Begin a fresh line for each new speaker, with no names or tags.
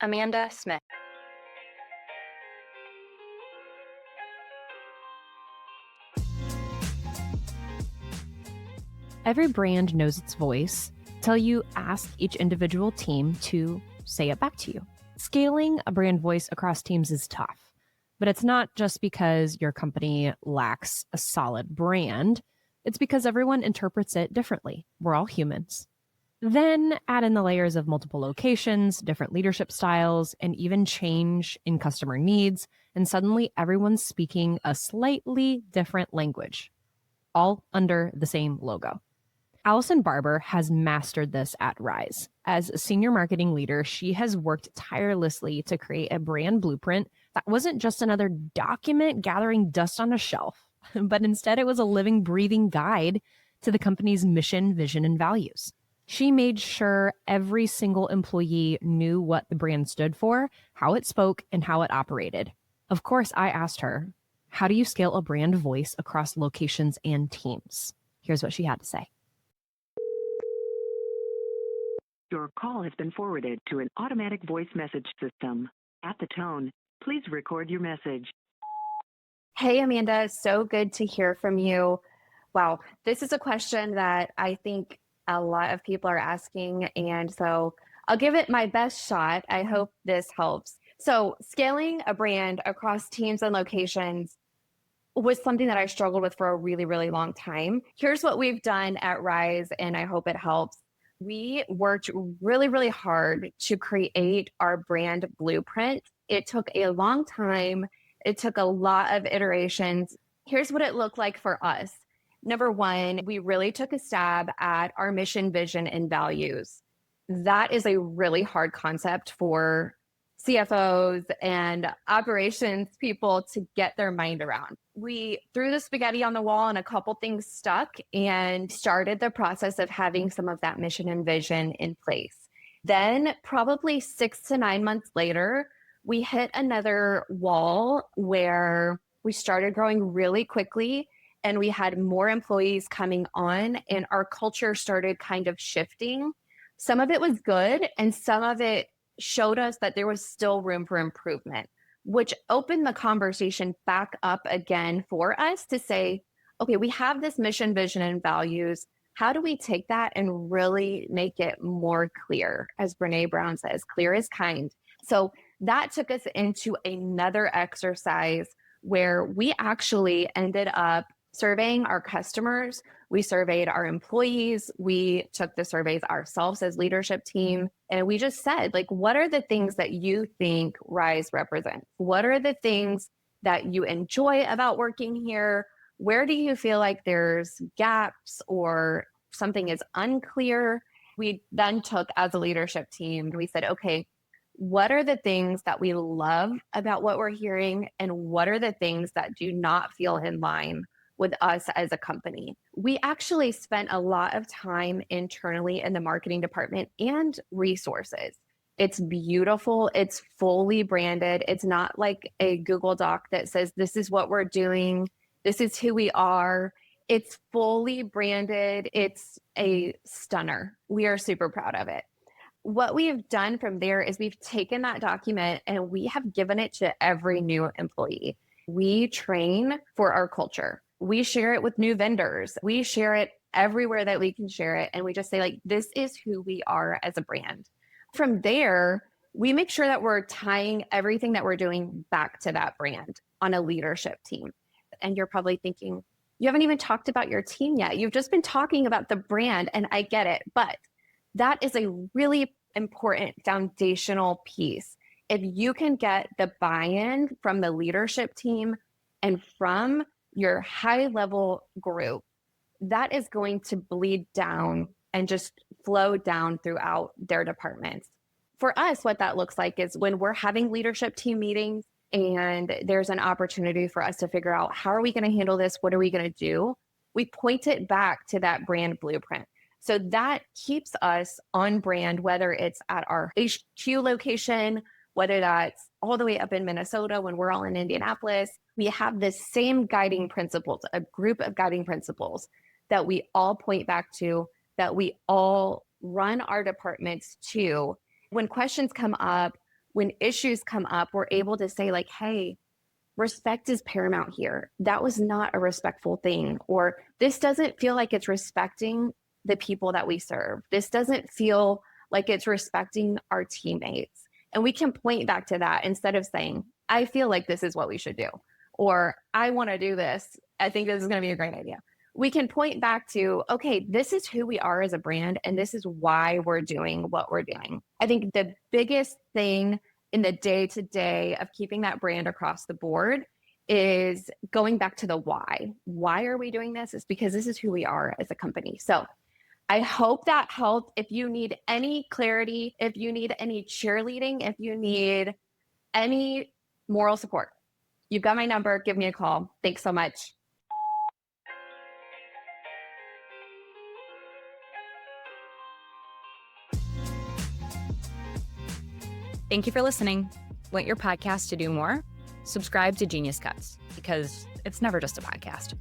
Amanda Smith.
Every brand knows its voice till you ask each individual team to say it back to you. Scaling a brand voice across teams is tough, but it's not just because your company lacks a solid brand. It's because everyone interprets it differently. We're all humans. Then add in the layers of multiple locations, different leadership styles, and even change in customer needs, and suddenly everyone's speaking a slightly different language, all under the same logo. Allison Barber has mastered this at Rise. As a senior marketing leader, she has worked tirelessly to create a brand blueprint that wasn't just another document gathering dust on a shelf, but instead it was a living, breathing guide to the company's mission, vision, and values. She made sure every single employee knew what the brand stood for, how it spoke, and how it operated. Of course, I asked her, how do you scale a brand voice across locations and teams? Here's what she had to say.
Your call has been forwarded to an automatic voice message system. At the tone, please record your message.
Hey, Amanda, so good to hear from you. Wow, this is a question that I think a lot of people are asking, and so I'll give it my best shot. I hope this helps. So, scaling a brand across teams and locations was something that I struggled with for a really, really long time. Here's what we've done at Rise, and I hope it helps. We worked really, really hard to create our brand blueprint. It took a long time. It took a lot of iterations. Here's what it looked like for us. Number one, we really took a stab at our mission, vision, and values. That is a really hard concept for CFOs and operations people to get their mind around. We threw the spaghetti on the wall and a couple things stuck and started the process of having some of that mission and vision in place. Then, probably 6 to 9 months later, we hit another wall where we started growing really quickly and we had more employees coming on and our culture started kind of shifting. Some of it was good and some of it showed us that there was still room for improvement, which opened the conversation back up again for us to say, okay, we have this mission, vision, and values. How do we take that and really make it more clear? As Brene Brown says, clear is kind. So that took us into another exercise where we actually ended up surveying our customers. We surveyed our employees. We took the surveys ourselves as leadership team. And we just said, like, what are the things that you think Rise represents? What are the things that you enjoy about working here? Where do you feel like there's gaps or something is unclear? We then took as a leadership team, we said, okay, what are the things that we love about what we're hearing? And what are the things that do not feel in line with us as a company? We actually spent a lot of time internally in the marketing department and resources. It's beautiful. It's fully branded. It's not like a Google Doc that says, this is what we're doing. This is who we are. It's fully branded. It's a stunner. We are super proud of it. What we have done from there is we've taken that document and we have given it to every new employee. We train for our culture. We share it with new vendors. We share it everywhere that we can share it. And we just say, like, this is who we are as a brand. From there, we make sure that we're tying everything that we're doing back to that brand on a leadership team. And you're probably thinking, you haven't even talked about your team yet. You've just been talking about the brand, and I get it. But that is a really important foundational piece. If you can get the buy-in from the leadership team and from your high level group, that is going to bleed down and just flow down throughout their departments. For us, what that looks like is when we're having leadership team meetings and there's an opportunity for us to figure out how are we going to handle this? What are we going to do? We point it back to that brand blueprint. So that keeps us on brand, whether it's at our HQ location, whether that's all the way up in Minnesota when we're all in Indianapolis. We have the same guiding principles, a group of guiding principles that we all point back to, that we all run our departments to. When questions come up, when issues come up, we're able to say like, hey, respect is paramount here. That was not a respectful thing, or this doesn't feel like it's respecting the people that we serve. This doesn't feel like it's respecting our teammates. And we can point back to that instead of saying, I feel like this is what we should do, or I want to do this. I think this is going to be a great idea. We can point back to, okay, this is who we are as a brand, and this is why we're doing what we're doing. I think the biggest thing in the day-to-day of keeping that brand across the board is going back to the why. Why are we doing this? It's because this is who we are as a company. So I hope that helped. If you need any clarity, if you need any cheerleading, if you need any moral support, you've got my number. Give me a call. Thanks so much.
Thank you for listening. Want your podcast to do more? Subscribe to Genius Cuts, because it's never just a podcast.